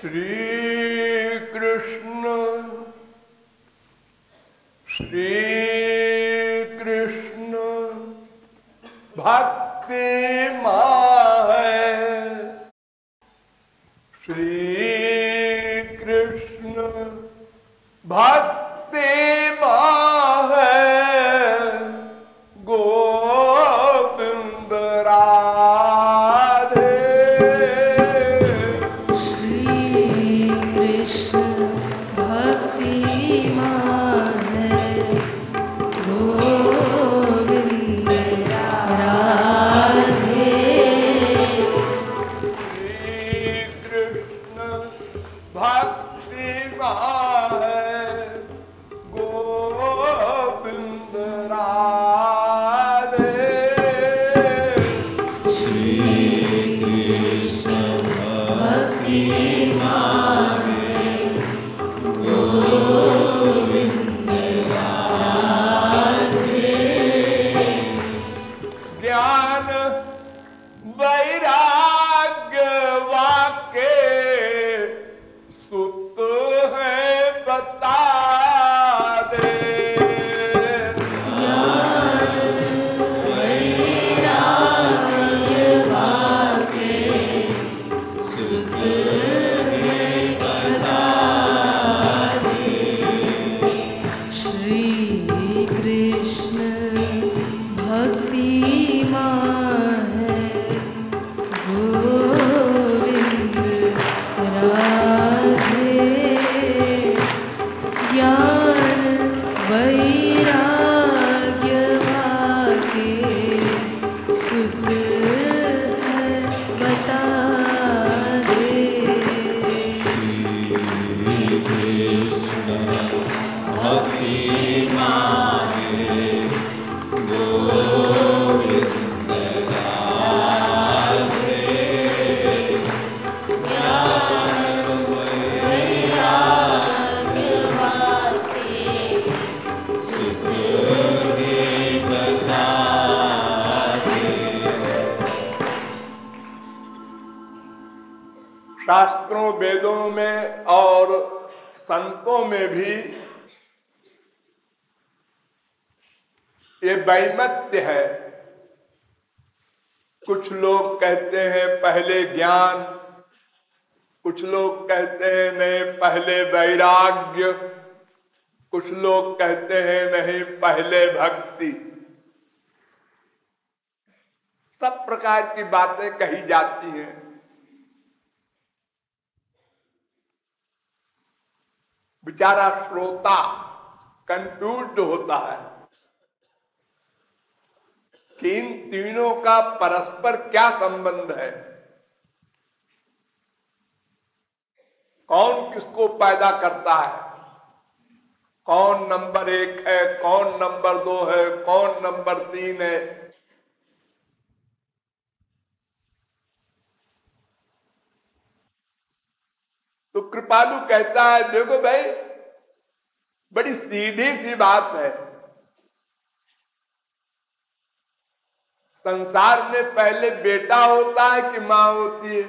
श्री कृष्ण भक्ति माँ है। श्री कृष्ण भक्ति माँ है। गोविंद राधे। श्री कृष्ण भक्ति माँ है। गोविंद राधे। श्री कृष्ण भक्ति माँ है। गोविंद राधे। श्री कृष्ण भक्ति माँ है। गोविंद राधे। ज्ञान वैराग्य वाके सुत है बता दे। ज्ञान वैराग्य वाके सुत है बता दे। श्री कृष्ण भक्ति माँ है। गोविंद राधे। ज्ञान वैराग्य वाके सुत है बता दे। श्री कृष्ण भक्ति माँ है। गोविंद राधे। ज्ञान वैराग्य वाके सुत है बता दे। शास्त्रों वेदों में और संतों में भी ये वैमत्य है। कुछ लोग कहते हैं पहले ज्ञान, कुछ लोग कहते हैं नहीं पहले वैराग्य, कुछ लोग कहते हैं नहीं पहले भक्ति। सब प्रकार की बातें कही जाती हैं। बेचारा श्रोता कंफ्यूज होता है कि इन तीनों का परस्पर क्या संबंध है, कौन किसको पैदा करता है, कौन नंबर 1 है, कौन नंबर 2 है, कौन नंबर 3 है। तो कृपालु कहता है देखो भाई बड़ी सीधी सी बात है। संसार में पहले बेटा होता है कि मां होती है?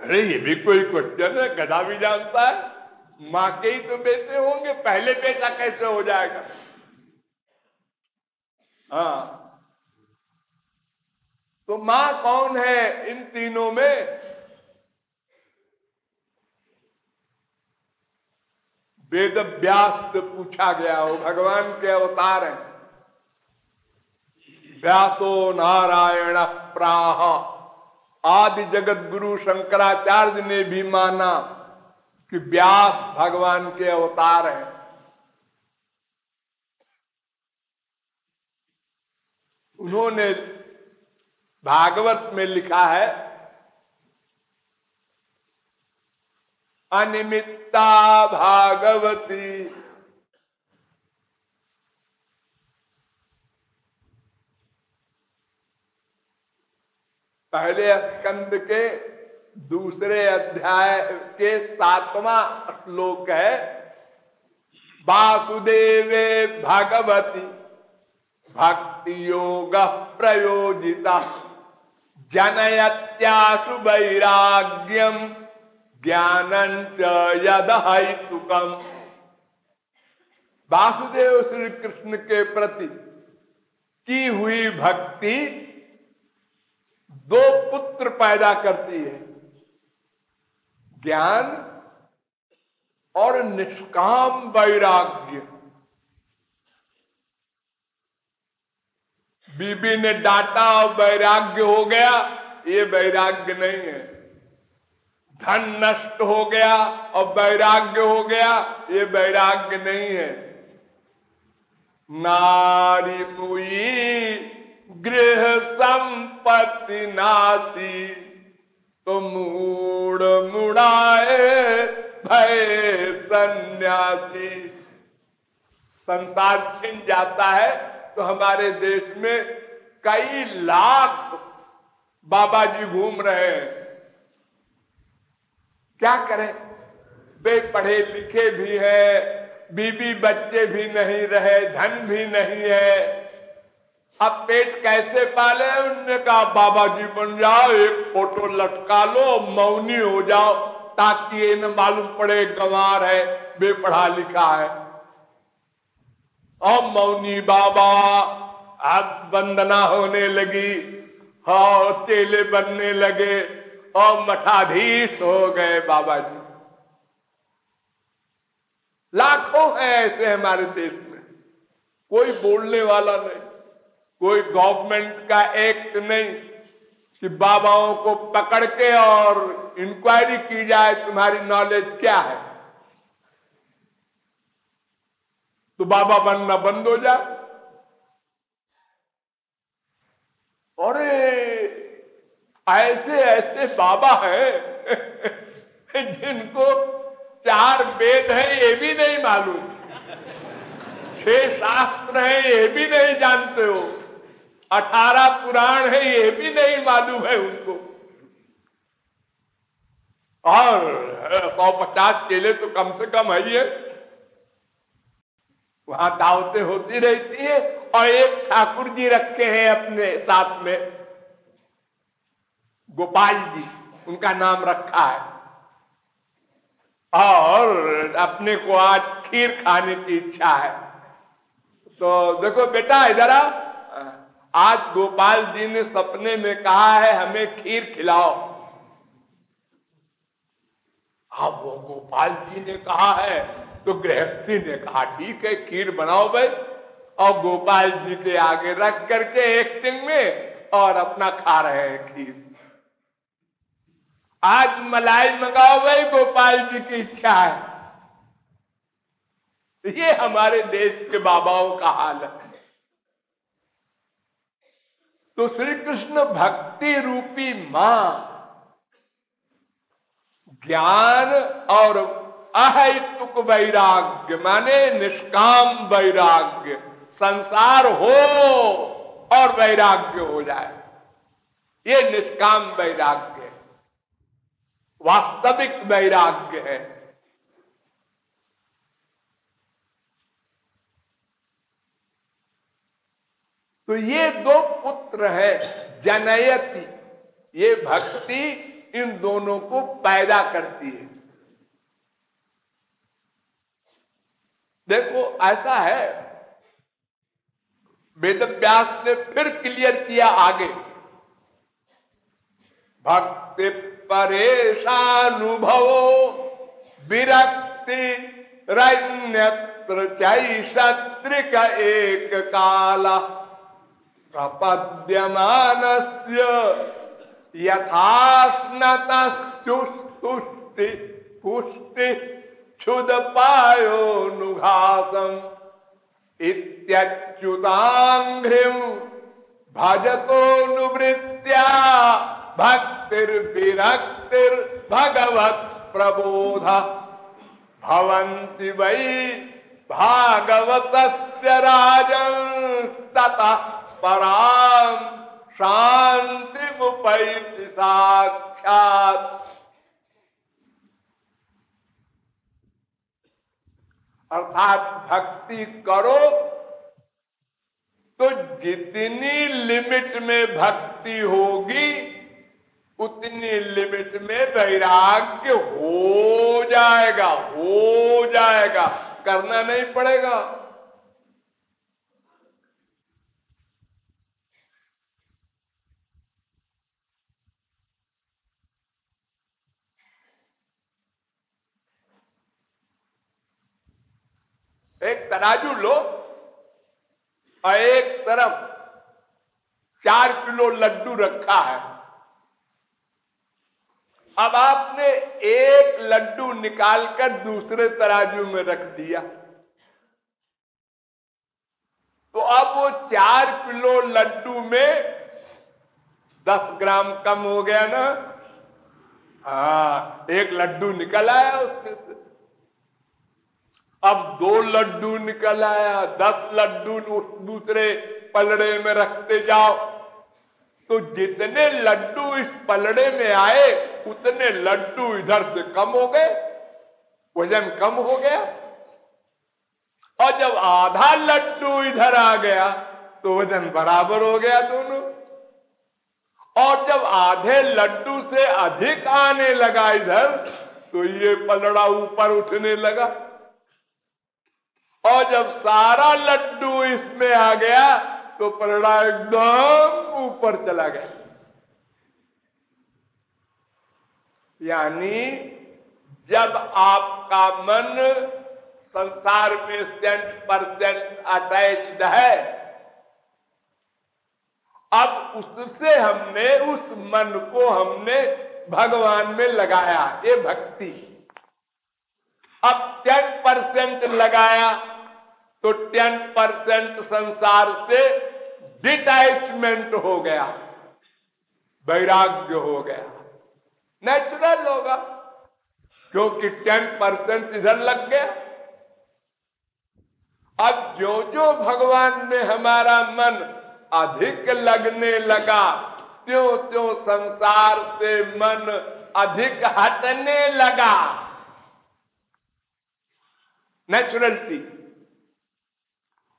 अरे ये भी कोई क्वेश्चन है, गधा भी जानता है। मां के ही तो बेटे होंगे, पहले बेटा कैसे हो जाएगा? हाँ, तो मां कौन है इन तीनों में? वेद व्यास से पूछा गया, वो भगवान के अवतार हैं। व्यासो नारायण प्राह। आदि जगत गुरु शंकराचार्य ने भी माना कि व्यास भगवान के अवतार हैं। उन्होंने भागवत में लिखा है अनिमित्ता भागवती। पहले स्कंद के दूसरे अध्याय के 7वां श्लोक है वासुदेवे भगवती भक्ति योग प्रयोजिता जनयत्याशु वैराग्यम ज्ञानं च यदहैतुकम्। वासुदेव श्री कृष्ण के प्रति की हुई भक्ति दो पुत्र पैदा करती है, ज्ञान और निष्काम वैराग्य। बीबी ने डांटा और वैराग्य हो गया, ये वैराग्य नहीं है। धन नष्ट हो गया और वैराग्य हो गया, ये वैराग्य नहीं है। नारी मुई गृह संपत्ति नासी, तो मूड मुड़ाए भय सन्यासी। संसार छिन जाता है तो हमारे देश में कई लाख बाबा जी घूम रहे हैं। क्या करें, वे पढ़े लिखे भी है, बीबी बच्चे भी नहीं रहे, धन भी नहीं है, अब पेट कैसे पाले? उन्होंने कहा बाबा जी बन जाओ, एक फोटो लटका लो, मौनी हो जाओ, ताकि ये न मालूम पड़े गंवार है, बेपढ़ा लिखा है। और मौनी बाबा, अब वंदना होने लगी, हाँ चेले बनने लगे और मठाधीश हो गए बाबा जी। लाखों हैं ऐसे हमारे देश में, कोई बोलने वाला नहीं, कोई गवर्नमेंट का एक्ट नहीं कि बाबाओं को पकड़ के और इंक्वायरी की जाए तुम्हारी नॉलेज क्या है, तो बाबा बनना बंद हो जाए। और ऐसे ऐसे बाबा हैं जिनको 4 वेद है ये भी नहीं मालूम, 6 शास्त्र है ये भी नहीं जानते हो, 18 पुराण है ये भी नहीं मालूम है उनको, और 150 चेले तो कम से कम है ही है। वहां दावतें होती रहती है और एक ठाकुर जी रखे हैं अपने साथ में, गोपाल जी उनका नाम रखा है, और अपने को आज खीर खाने की इच्छा है। तो देखो बेटा इधर आओ, आज गोपाल जी ने सपने में कहा है हमें खीर खिलाओ। अब वो गोपाल जी ने कहा है तो गृहस्थी ने कहा ठीक है खीर बनाओ भाई, और गोपाल जी के आगे रख करके एक्टिंग में और अपना खा रहे हैं खीर। आज मलाई मंगाओ भाई, गोपाल जी की इच्छा है। ये हमारे देश के बाबाओं का हाल है। तो श्री कृष्ण भक्ति रूपी मां ज्ञान और अहैतुक वैराग्य माने निष्काम वैराग्य, संसार हो और वैराग्य हो जाए, ये निष्काम वैराग्य है, वास्तविक वैराग्य है। तो ये 2 पुत्र है जनयति, ये भक्ति इन दोनों को पैदा करती है। देखो ऐसा है, वेदव्यास ने फिर क्लियर किया आगे, भक्ति परेशानुभवो विरक्ति रन्यत्र चैषत्रिक एक काला प्रपद्यमानस्य यथास्नतस्तुष्टि पुष्टि क्षुद पायोनुघासम इत्यच्युतांघ्रिम भजतोनुवृत्त्या भक्तिर्विरक्तिर भगवत प्रबोध भवन्ति वै भागवतस्य राजंस्ततः पराम शांतिमुपैति साक्षात्। अर्थात भक्ति करो तो जितनी लिमिट में भक्ति होगी उतनी लिमिट में वैराग्य हो जाएगा, करना नहीं पड़ेगा। एक तराजू लो और एक तरफ 4 किलो लड्डू रखा है। अब आपने एक लड्डू निकालकर दूसरे तराजू में रख दिया, तो अब वो 4 किलो लड्डू में 10 ग्राम कम हो गया ना। हाँ, एक लड्डू निकल आया उसमें से। अब 2 लड्डू निकल आया, 10 लड्डू दूसरे पलड़े में रखते जाओ, तो जितने लड्डू इस पलड़े में आए उतने लड्डू इधर से कम हो गए, वजन कम हो गया। और जब आधा लड्डू इधर आ गया तो वजन बराबर हो गया दोनों। और जब आधे लड्डू से अधिक आने लगा इधर, तो ये पलड़ा ऊपर उठने लगा। और जब सारा लड्डू इसमें आ गया तो पलड़ा एकदम ऊपर चला गया। यानी जब आपका मन संसार में 100% अटैच्ड है, अब उससे हमने उस मन को हमने भगवान में लगाया, ये भक्ति। अब 10% लगाया तो 10% संसार से डिटैचमेंट हो गया, वैराग्य हो गया, नेचुरल होगा, क्योंकि 10% इधर लग गया। अब जो जो भगवान में हमारा मन अधिक लगने लगा, त्यों त्यों संसार से मन अधिक हटने लगा। नेचुरलिटी।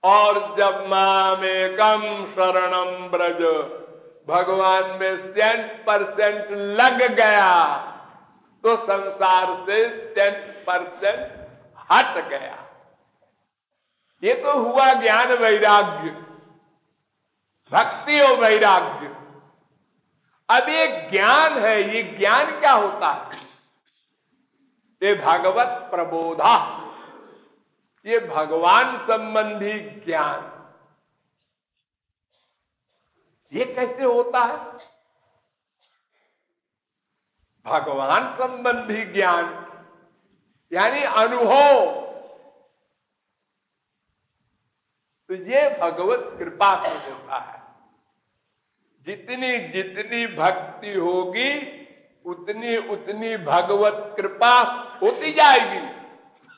और जब मामेकम शरणम ब्रज, भगवान में 100% लग गया तो संसार से 100% हट गया। ये तो हुआ ज्ञान वैराग्य, भक्ति और वैराग्य। अब ये ज्ञान है, ये ज्ञान क्या होता है? ये भागवत प्रबोधा, ये भगवान संबंधी ज्ञान। ये कैसे होता है? भगवान संबंधी ज्ञान यानी अनुभव। तो ये भगवत कृपा से होता है। जितनी जितनी भक्ति होगी उतनी उतनी भगवत कृपा होती जाएगी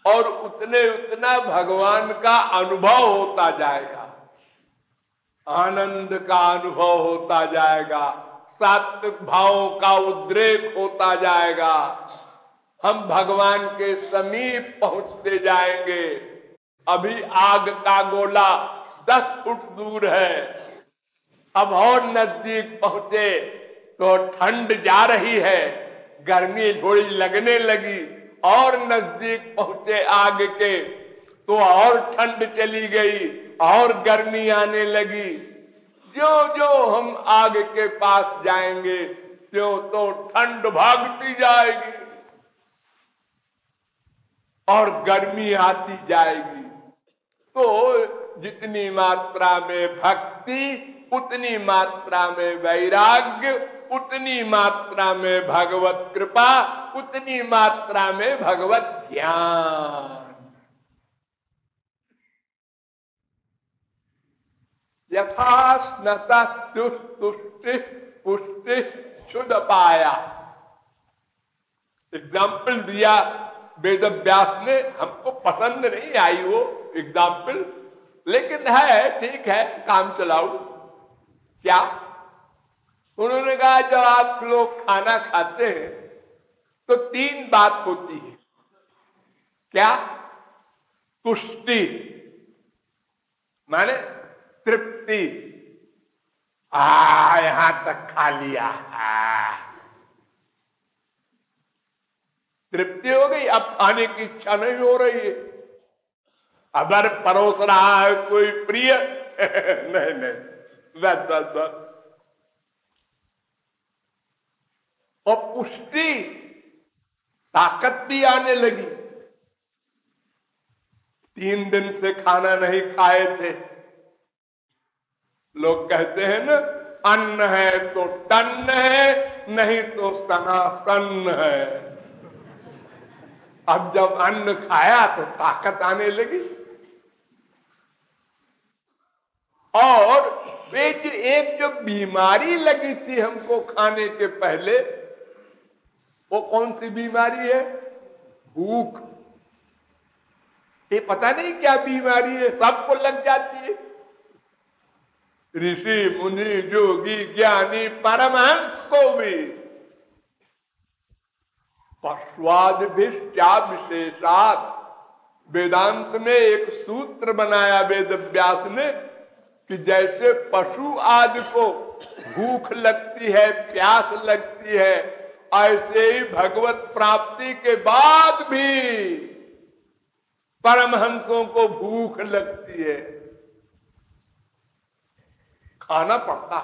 और उतने उतना भगवान का अनुभव होता जाएगा, आनंद का अनुभव होता जाएगा, सात्विक भाव का उद्रेक होता जाएगा। हम भगवान के समीप पहुंचते जाएंगे। अभी आग का गोला 10 फुट दूर है, अब और नजदीक पहुंचे तो ठंड जा रही है, गर्मी थोड़ी लगने लगी। और नजदीक पहुंचे आग के तो और ठंड चली गई और गर्मी आने लगी। जो जो हम आग के पास जाएंगे त्यों तो ठंड भागती जाएगी और गर्मी आती जाएगी। तो जितनी मात्रा में भक्ति, उतनी मात्रा में वैराग्य, उतनी मात्रा में भगवत कृपा, उतनी मात्रा में भगवत ज्ञान। यथा स्नता तुष्टि पुष्टि शुद्ध पाया। एग्जाम्पल दिया वेद व्यास ने, हमको पसंद नहीं आई वो एग्जाम्पल, लेकिन है ठीक है, काम चलाओ। क्या उन्होंने कहा, जब आप लोग खाना खाते हैं तो 3 बात होती है। क्या? तुष्टि माने तृप्ति, यहां तक खा लिया, तृप्ति हो गई, अब खाने की इच्छा नहीं हो रही है। अगर परोस रहा है कोई प्रिय नहीं नहीं, बस बस बस। और पुष्टि, ताकत भी आने लगी। 3 दिन से खाना नहीं खाए थे। लोग कहते हैं ना, अन्न है तो टन्न है, नहीं तो सनासन है। अब जब अन्न खाया तो ताकत आने लगी। और वे जो बीमारी लगी थी हमको खाने के पहले, वो कौन सी बीमारी है? भूख। ये पता नहीं क्या बीमारी है, सबको लग जाती है। ऋषि मुनि जोगी ज्ञानी परमहंस को भी। पश्वाद क्या विशेषात, वेदांत में एक सूत्र बनाया वेद व्यास ने कि जैसे पशु आदि को भूख लगती है, प्यास लगती है, ऐसे ही भगवत प्राप्ति के बाद भी परमहंसों को भूख लगती है, खाना पड़ता।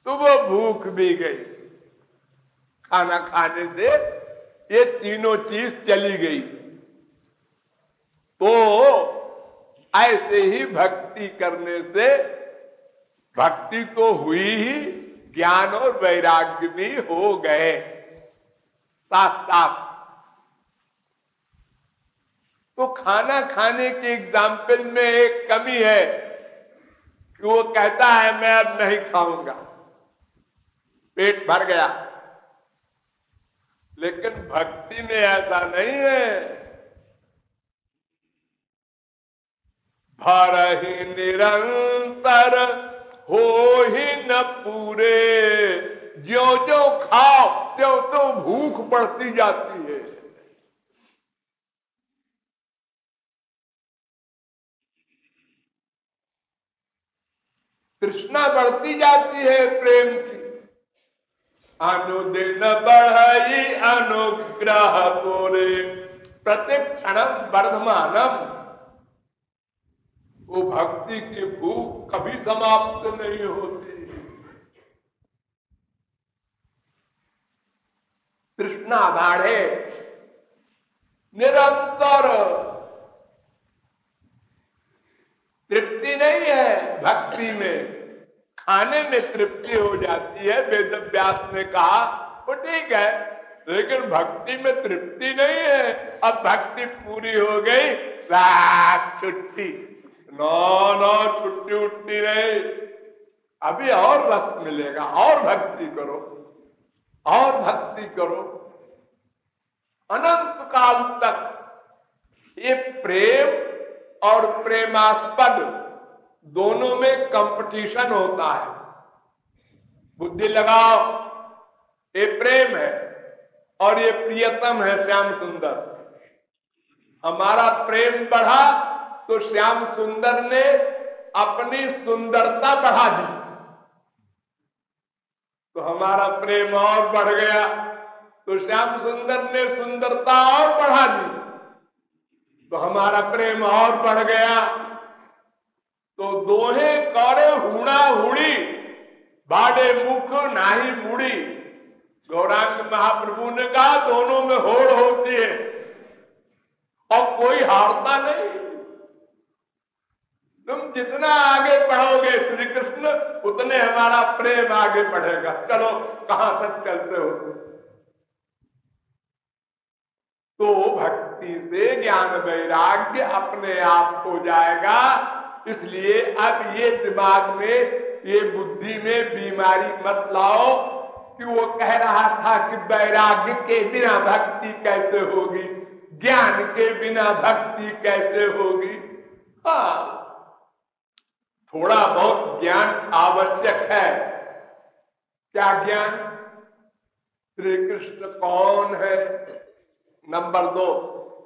तो वो भूख भी गई, खाना खाने से ये तीनों चीज चली गई। तो ऐसे ही भक्ति करने से भक्ति तो हुई ही, ज्ञान और वैराग्य भी हो गए साथ साथ। तो खाना खाने के एग्जाम्पल में एक कमी है कि वो कहता है मैं अब नहीं खाऊंगा, पेट भर गया। लेकिन भक्ति में ऐसा नहीं है। भर ही निरंतर हो ही न पूरे, जो जो खाओ त्यों तो भूख बढ़ती जाती है। तृष्णा बढ़ती जाती है प्रेम की। अनुदिन बढ़ई अनुग्रह तोरे, प्रतिक्षणम वर्धमानम। वो भक्ति की भूख कभी समाप्त नहीं होती। तृष्णा बाढ़े निरंतर, तृप्ति नहीं है भक्ति में, खाने में तृप्ति हो जाती है। वेद व्यास ने कहा वो ठीक है, लेकिन भक्ति में तृप्ति नहीं है। अब भक्ति पूरी हो गई, रात छुट्टी, नो छुट्टी उट्टी नहीं, अभी और रस मिलेगा, और भक्ति करो, और भक्ति करो अनंत काल तक। ये प्रेम और प्रेमास्पद दोनों में कंपटीशन होता है। बुद्धि लगाओ, ये प्रेम है और ये प्रियतम है श्याम सुंदर। हमारा प्रेम बढ़ा तो श्याम सुंदर ने अपनी सुंदरता बढ़ा दी, तो हमारा प्रेम और बढ़ गया। तो श्याम सुंदर ने सुंदरता और बढ़ा दी, तो हमारा प्रेम और बढ़ गया। तो दोहे करे हुड़ा हुड़ी, बाड़े मुख नाही मुड़ी। गौरांग महाप्रभु ने कहा दोनों में होड़ होती है और कोई हारता नहीं। तुम जितना आगे बढ़ोगे श्री कृष्ण, उतने हमारा प्रेम आगे बढ़ेगा। चलो कहां तक चलते हो। तो भक्ति से ज्ञान वैराग्य अपने आप हो जाएगा। इसलिए अब ये दिमाग में, ये बुद्धि में बीमारी मत लाओ कि वो कह रहा था कि वैराग्य के बिना भक्ति कैसे होगी, ज्ञान के बिना भक्ति कैसे होगी। हाँ, थोड़ा बहुत ज्ञान आवश्यक है। क्या ज्ञान? श्री कृष्ण कौन है, नंबर 2,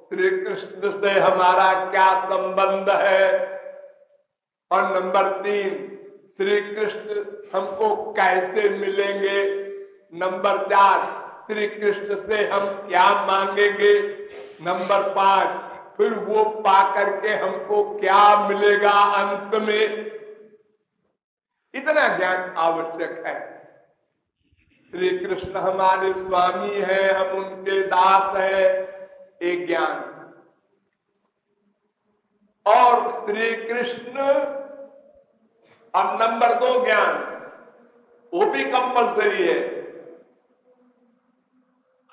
श्री कृष्ण से हमारा क्या संबंध है, और नंबर 3, श्री कृष्ण हमको कैसे मिलेंगे, नंबर 4, श्री कृष्ण से हम क्या मांगेंगे, नंबर 5 फिर वो पा करके हमको क्या मिलेगा अंत में, इतना ज्ञान आवश्यक है। श्री कृष्ण हमारे स्वामी हैं, हम उनके दास हैं, एक ज्ञान। और श्री कृष्ण, अब नंबर 2 ज्ञान, वो भी कंपलसरी है।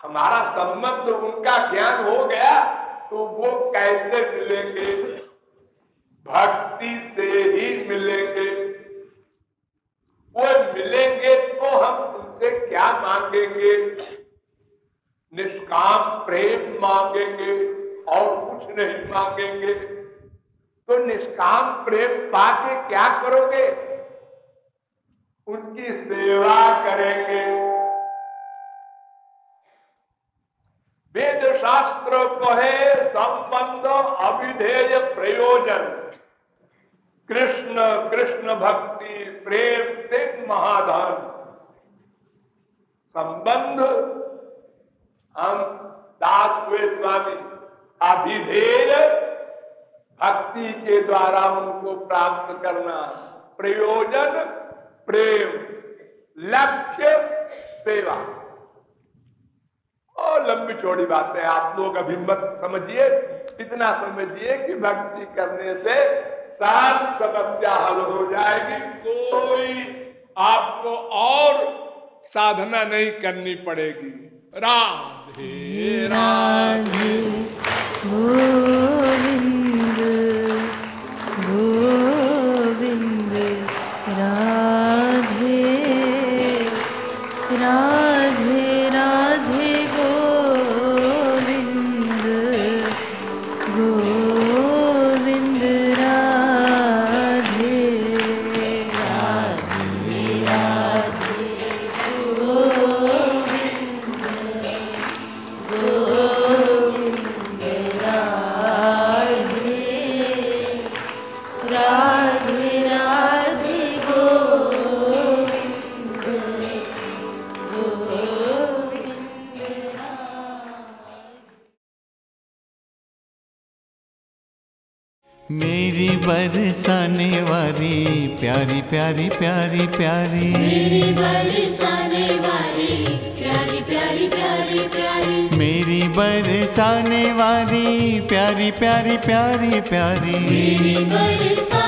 हमारा संबंध उनका ज्ञान हो गया तो वो कैसे मिलेंगे, भक्ति से ही मिलेंगे। वो मिलेंगे तो हम उनसे क्या मांगेंगे, निष्काम प्रेम मांगेंगे और कुछ नहीं मांगेंगे। तो निष्काम प्रेम पाके क्या करोगे, उनकी सेवा करेंगे। वेद शास्त्र कहे संबंध अविधेय प्रयोजन, कृष्ण कृष्ण भक्ति प्रेम तिन महाधन। संबंध हम दास हुए स्वामी, अभिधेय भक्ति के द्वारा उनको प्राप्त करना, प्रयोजन प्रेम, लक्ष्य सेवा। और लंबी चौड़ी बातें आप लोग अभी मत समझिए, इतना समझिए कि भक्ति करने से सब समस्या हल हो जाएगी। कोई आपको और साधना नहीं करनी पड़ेगी। राधे राधे गोविंद गोविंद राधे राधे राधे गोविंद गोविंद राधे राधे राधे गोविंद गोविंद राधे राधे राधे गोविंद गोविंद मेरी बरसाने वाली प्यारी प्यारी प्यारी प्यारी, मेरी बरसाने वाली प्यारी प्यारी प्यारी प्यारी, मेरी बरसाने वाली प्यारी प्यारी प्यारी प्यारी, मेरी बरसाने